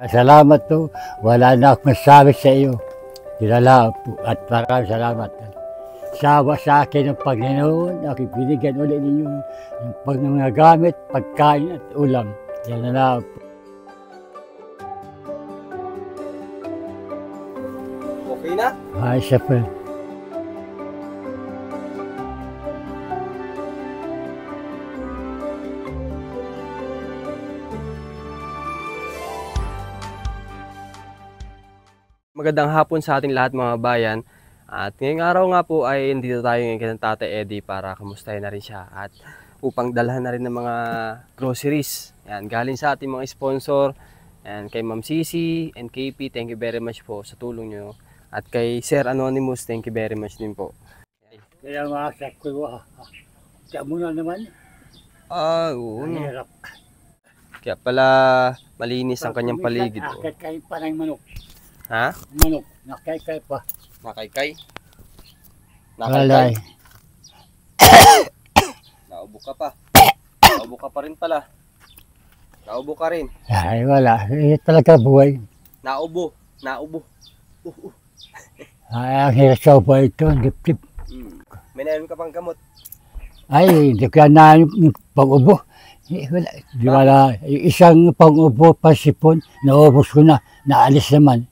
Salamat po. Wala na akong masabi sa iyo. Kilala po at maraming salamat. Sawa sa akin ng Panginoon, aking binigyan ulit ninyo ng mga gamit, pagkain at ulam. Yan na lang po. Okay na? Ay, siya po. Magandang hapon sa ating lahat mga bayan. At ngayong araw nga po ay nandito tayo ngayon kay Tatay Eddie para kamustahin na rin siya at upang dalhan na rin ng mga groceries. Yan, galing sa ating mga sponsor. Yan, kay Ma'am Cici and KP, thank you very much po sa tulong nyo. At kay Sir Anonymous, thank you very much din po. Kaya mga sakwa, kaya muna naman. Oo. Hirap. Kaya pala malinis ang kanyang paligid. Akit kayo pa ng manok. Ha? Manok, nakaykay pa. Nakaykay? Walay. Naubo ka pa. Naubo ka pa rin pala. Naubo ka rin. Ay, wala. Talaga buhay. Naubo. Naubo. Ay, ang hirap sa buhay ito, ang dip-dip. May nainom ka pang gamot. Ay, hindi ko na yung pag-ubo. Wala. Di wala. Isang pang-ubo pa sipon, naubos ko na. Naalis naman.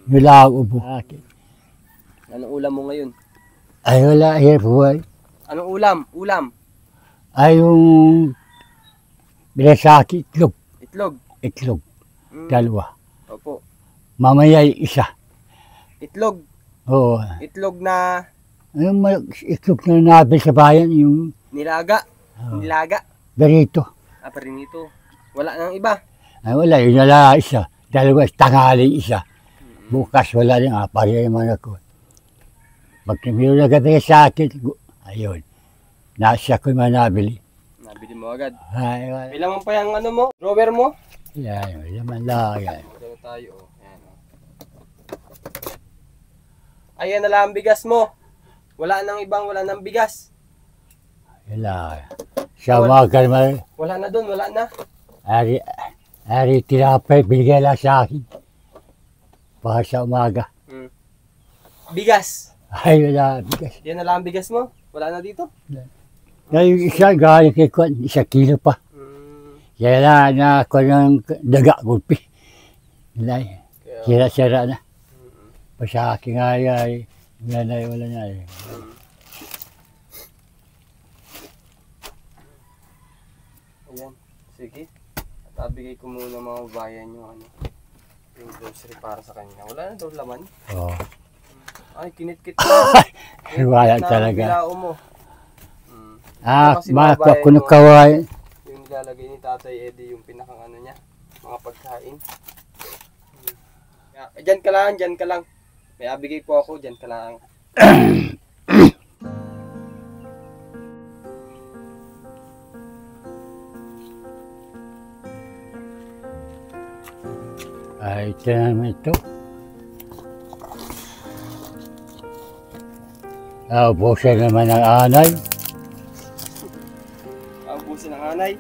Wala ang ubo. Anong ulam mo ngayon? Ay, wala. Hirap buhay. Anong ulam? Ulam? Ay, yung binasaki, itlog. Itlog? Itlog. Dalawa. Opo. Mamaya isa. Itlog? Oo. Itlog na? Yung itlog na nabil sa bayan, yung Nilaga? Nilaga? berito. Perinito. Wala nang iba? Ay, wala. Yun na isa. Dalawa, tanghali isa. Bukas wala rin, pari yung mga ko. Pag tumiro na gabi sa akin, ayun. Nasa ko yung mga nabili. Nabili mo agad. Ay, wala. Bilang mo pa yung ano mo? Drawer mo? Yan, yaman lang. Yan. Magano tayo. Ayan. Ayan na lang ang bigas mo. Wala nang ibang, wala nang bigas. Wala. Sa mga kalmar, Wala na doon, wala na. ari tinapay, binigay lang sa akin. Para sa umaga. Bigas. Ay, wala. Bigas. Yan na lang ang bigas mo? Wala na dito? Yung isa, galing kay Kwan, 1 kilo pa. Kaya na ako ng daga, gulpi. Sira-sira na. Pa sa akin ay, wala na. Ayan, sige. At abigay ko muna mga bayan yung yung grocery para sa kanya. Wala na daw laman. Oo. Ay, kinit-kit na. Wala talaga. Bilao mo. Maka ko ng kaway. Yung nilalagay ni Tatay Eddie, yung pinakang ano niya, mga pagkain. Diyan ka lang. May abigay po ako, diyan ka lang. Ay, ito naman ito. Ubusin naman ang anay. Ubusin ang anay.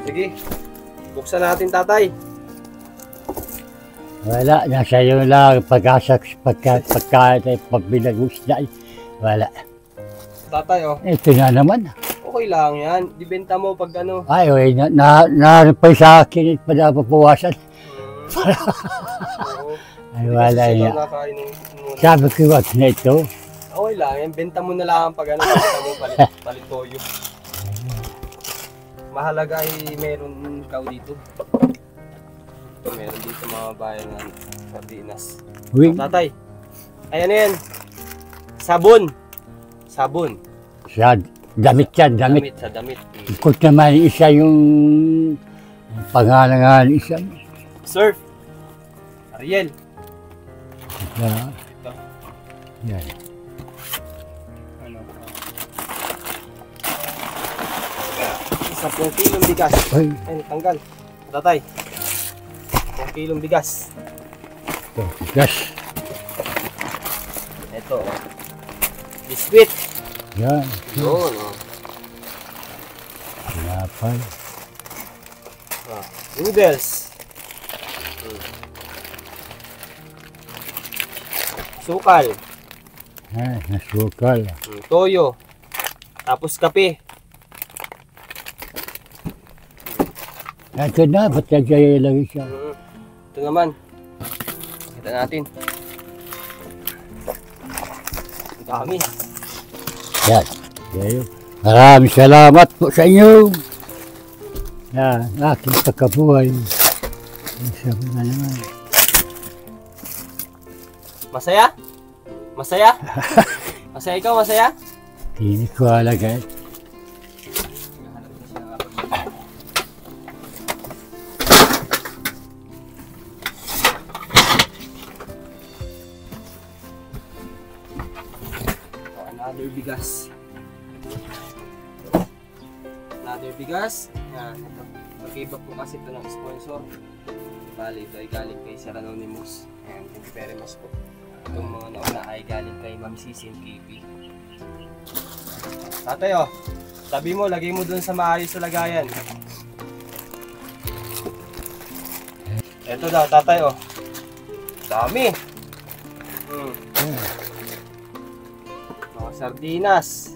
Sige, buksan natin, Tatay. Wala, nasa iyo lang pag-asa pagkain ay pagbilagusda. Wala. Tatay, oh. Ito na naman. Okay lang yan. Dibenta mo pag ano. Ay, oy, naripay sa akin, padapapawasan. Oo. Ay, wala niya. Nakainin muna. Sabi ko, wag na ito. Okay lang yan. Benta mo na lang pag ano. Benta mo palit toyo. Mahalaga ay meron ikaw dito. Ito, meron dito mga bayan ng sardinas. Uy, Tatay. Ayan yan. Sabon. Sabon. siya, damit yan, damit. Sa damit. Ikot naman isa yung pangalangan isa. Surf. Ariel. Yan. Ito. Yan. Ano? 10 kilong bigas. Uy, Ay, tanggal. Tatay. 10 kilong bigas. ito, gas. Ito. Biskuit. Yan. Yun. Oh. Tinapay. Noodles. Sukal. Nasukal. Toyo. Tapos kape. Ito na, ba't kaya lagi siya? Ito naman. Kita natin. Ang dami. Yan. Maraming salamat po sa inyo. Yan, aking pagkabuhay. Sabi na naman. Masaya? Masaya? Masaya ikaw, masaya? Hindi ko alagay. Another bigas. Another bigas. Yan, ito. Mag-iba po kasi ito ng sponsor. Bali, ito ay galing kay Sir Anonymous. Ayan, thank you very much po. Itong mga nauna ay galing kay Ma'am Sisin KP. Tatay, oh. Tabi mo, lagay mo dun sa maayos sa lagayan. Ito daw, tatay, oh. Dami. Mga sardinas.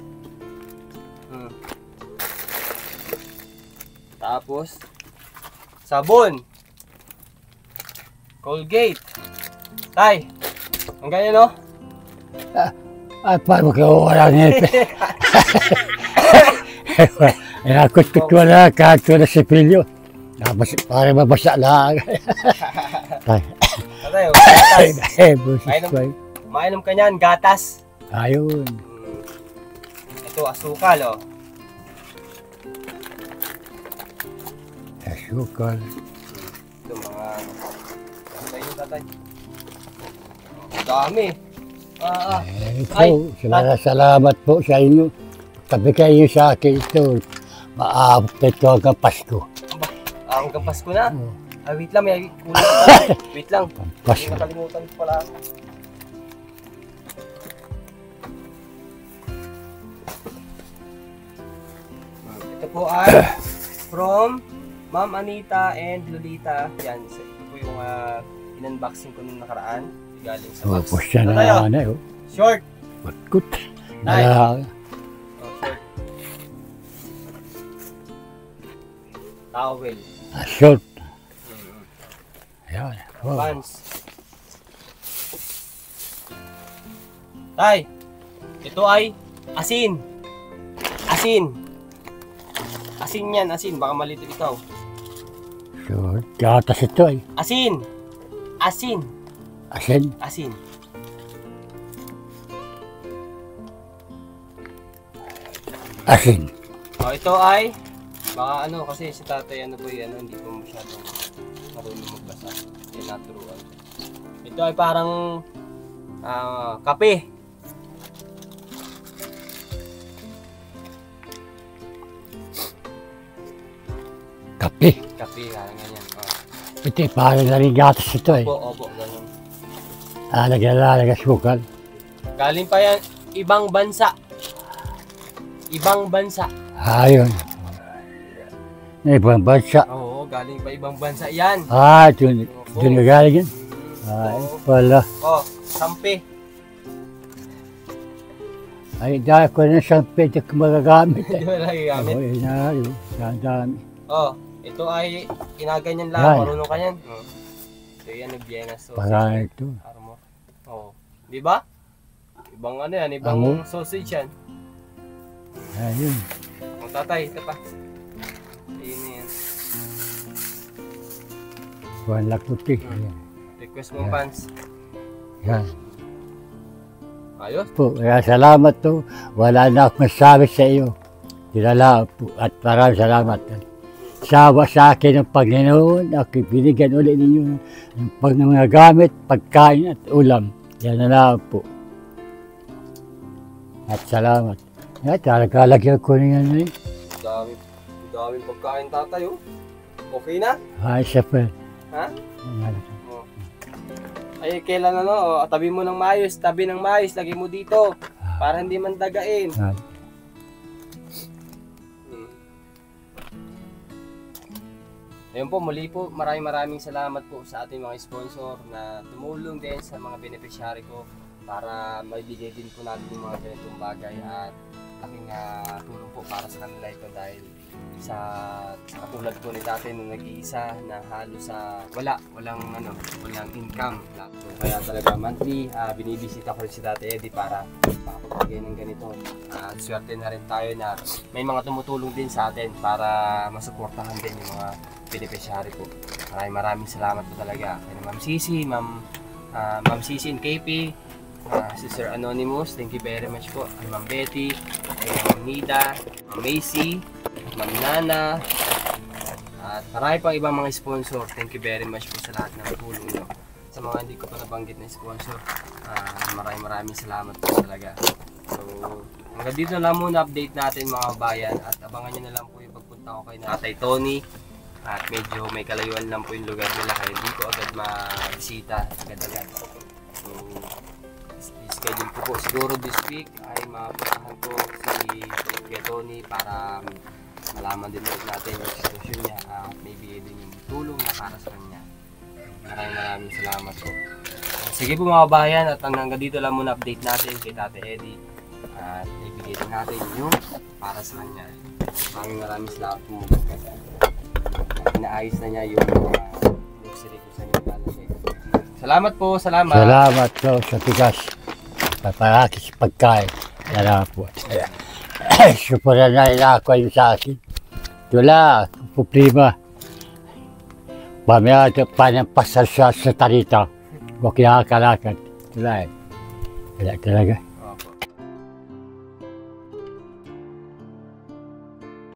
Tapos, sabon. Colgate. Tay, ang ganyan, no? Ay, paano ka wala nito? Nakakot-kot wala, kahit wala si Pilyo. Para mabasa lang. Tatay, oh, gatas. Mainom ka niyan, gatas. Ayun. Ito, asukal, oh. Asukal. Ito, mga... Tatay yun, tatay. Ang dami. Salamat po sa inyo. Tabi kayo sa akin ito. Maabot ito hanggang Pasko. Hanggang Pasko na? Wait lang, may kulang pa. Wait lang. Pasko. Nakalimutan ko pala. Ito po ay from Ma'am Anita and Lolita. Yan, ito po yung in-unboxing ko nung nakaraan. Galing sa box. Opo siya na ano. Short. Batkot. Nice. Short. Towel. Short. Ayan. Pants. Tay, ito ay asin. Asin. Asin yan, asin. Baka malito ikaw. Short. Gatas ito eh. Asin. Asin. Asin. Asin. Asin. O, ito ay baka ano kasi si tatay ano po yan, hindi po masyadong marunong magbasa. Yan naturuan. Ito ay parang kape. Kape. Kape, parang ganyan. Ito eh, parang naring gatas ito eh. Opo, ganyan. Lagyan sukal. Galing pa yan, ibang bansa. Ibang bansa. Ayun. Ibang bansa. Oo, galing pa ibang bansa yan. Doon na galing yan. Ay, pala. Oh, sampi. Ay, dahil ko na siyang pwede ko magagamit. Hindi mo lagi gamit. Oo, yun. Ang dami. Oh, ito ay kinaganyan Yan. lang. Marunong ka yan. Ito yan, nagbiyenga sausage. Parang ito. Armo. Oh, di ba? Ibang ano yan, ibang sausage yan. Ayun. O tatay, ito pa. Ayun na yan. Buwan lakuti. Ayan. Request mong pants. Yan. Ayos. Po, kaya salamat to. Wala na akong masabi sa iyo. Dinala po at maraming salamat. Sawa sa akin ng Panginoon, ako binigyan ulit ninyo ng mga gamit, pagkain at ulam. Yan na lang po. At salamat. Yan, talaga lagyan ko niyan eh. Daming pagkain tatay, oh. Okay na? Ay, siya pa. Ha? Oh. Ay, kailan ano, tabi mo ng maayos, tabi ng maayos, lagay mo dito. Para hindi man dagain. Ayun po, muli po, maraming salamat po sa ating mga sponsor na tumulong din sa mga beneficiary ko para maibigay din po natin yung mga ganitong bagay at laking tulong po para sa kanila ito dahil sa katulad po ni tatay nung nag-iisa na halos walang income. So, kaya talaga monthly binibisita ko rin si Tatay Eddie para makapagbigay ng ganito. At swerte na rin tayo na may mga tumutulong din sa atin para masuportahan din yung mga beneficiary po. Maraming salamat po talaga kay Ma'am Sisi, Ma'am Sisi and KP, si Sir Anonymous, thank you very much po. Kay Ma'am Betty, kay Ma'am Nida, Ma'am Macy, Ma'am Nana, at marami pang ibang mga sponsor. Thank you very much po sa lahat ng tulong nyo. Sa mga hindi ko pa nabanggit na sponsor, maraming salamat po talaga. So, hanggang dito na lang muna update natin mga bayan at abangan nyo na lang po yung pagpunta ko kay Tatay Tony. At medyo may kalayuan lang po yung lugar nila kaya hindi ko agad ma-bisita agad-agad. So, schedule ko po siguro this week ay mapuntahan ko si Kuya Tony para malaman din ulit natin yung sitwasyon niya at maybe din yung tulong na para sa kanya. Maraming salamat po. Sige po mga bayan at hanggang dito lang muna update natin kay Tatay Eddie at ibigay din natin yung para sa kanya. Maraming salamat po mga inaayos na niya yung grocery ko sa nilalagay. Salamat po, salamat. Salamat po sa tigas. Paparaki sa pagkain. Salamat po. Supuran na inako yung sa akin. Wala, problema. Mamaya ito panang pasal sa tarita. Huwag kinakalakad. Wala talaga.